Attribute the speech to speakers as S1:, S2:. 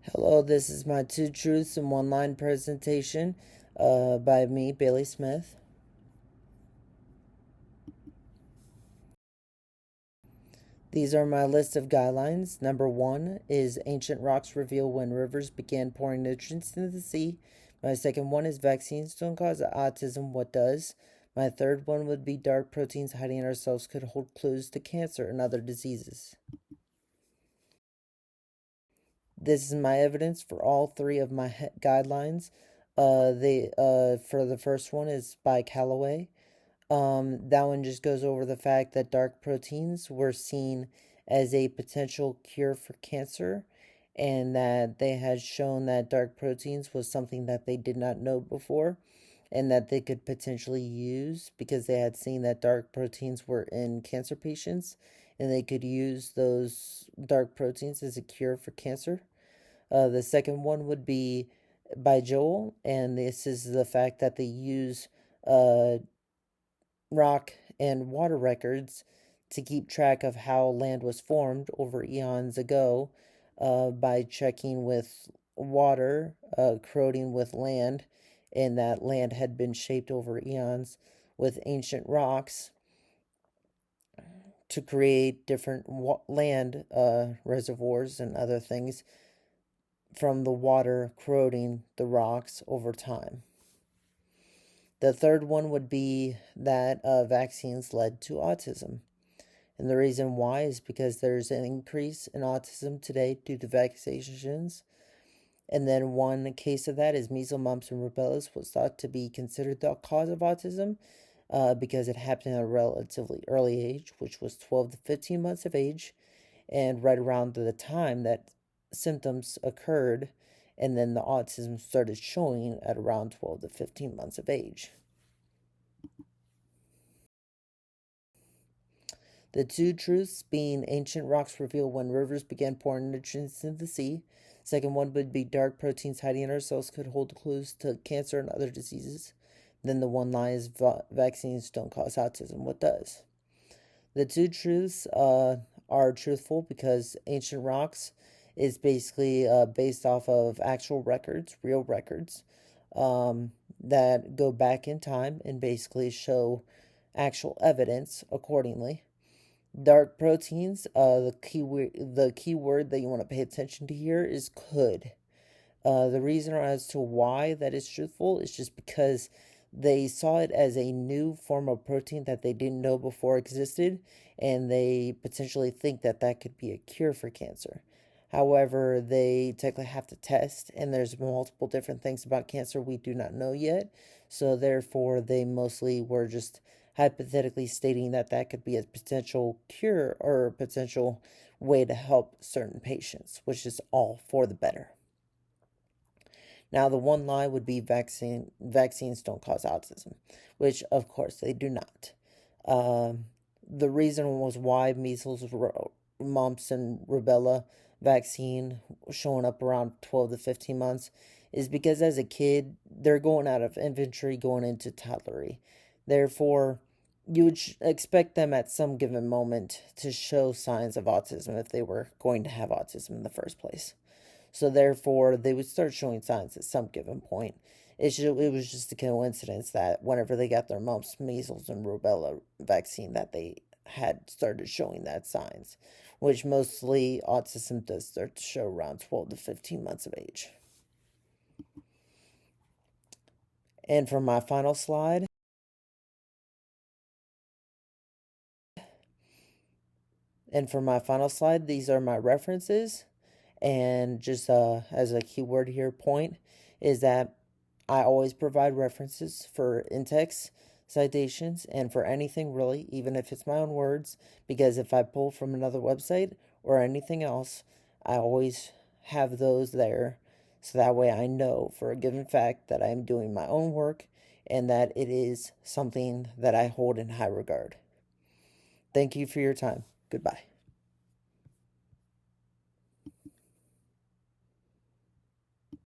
S1: Hello, this is my two truths in one line presentation by me, Bailey Smith. These are my list of guidelines. Number one is ancient rocks reveal when rivers began pouring nutrients into the sea. My second one is vaccines don't cause autism. What does? My third one would be dark proteins hiding in our cells could hold clues to cancer and other diseases. This is my evidence for all three of my guidelines. For the first one is by Callaway. That one just goes over the fact that dark proteins were seen as a potential cure for cancer, and that they had shown that dark proteins was something that they did not know before and that they could potentially use because they had seen that dark proteins were in cancer patients and they could use those dark proteins as a cure for cancer. The second one would be by Joel, and this is the fact that they use uh, rock and water records to keep track of how land was formed over eons ago by checking with water corroding with land, and that land had been shaped over eons with ancient rocks to create different land reservoirs and other things from the water corroding the rocks over time. The third one would be that vaccines led to autism. And the reason why is because there's an increase in autism today due to vaccinations. And then one case of that is measles, mumps, and rubella was thought to be considered the cause of autism because it happened at a relatively early age, which was 12 to 15 months of age, and right around the time that symptoms occurred, and then the autism started showing at around 12 to 15 months of age. The two truths being ancient rocks reveal when rivers began pouring nutrients into the sea. Second one would be dark proteins hiding in our cells could hold clues to cancer and other diseases. Then the one lie is vaccines don't cause autism. What does? The two truths are truthful because ancient rocks is basically based off of actual records, real records, that go back in time and basically show actual evidence accordingly. Dark proteins, the key word that you want to pay attention to here is could. The reason as to why that is truthful is just because they saw it as a new form of protein that they didn't know before existed, and they potentially think that that could be a cure for cancer. However, they technically have to test, and there's multiple different things about cancer we do not know yet. So, therefore, they mostly were just hypothetically stating that that could be a potential cure or a potential way to help certain patients, which is all for the better. Now, the one lie would be vaccines don't cause autism, which of course they do not. The reason was why measles, mumps, and rubella vaccine showing up around 12 to 15 months is because as a kid, they're going out of infancy, going into toddlery. Therefore, you would expect them at some given moment to show signs of autism if they were going to have autism in the first place. So therefore, they would start showing signs at some given point. It was just a coincidence that whenever they got their mumps, measles, and rubella vaccine, that they had started showing that signs, which mostly autism does start to show around 12 to 15 months of age. And for my final slide, these are my references. And just as a keyword here, point is that I always provide references for in-text citations and for anything really, even if it's my own words, because if I pull from another website or anything else, I always have those there. So that way I know for a given fact that I'm doing my own work and that it is something that I hold in high regard. Thank you for your time. Goodbye.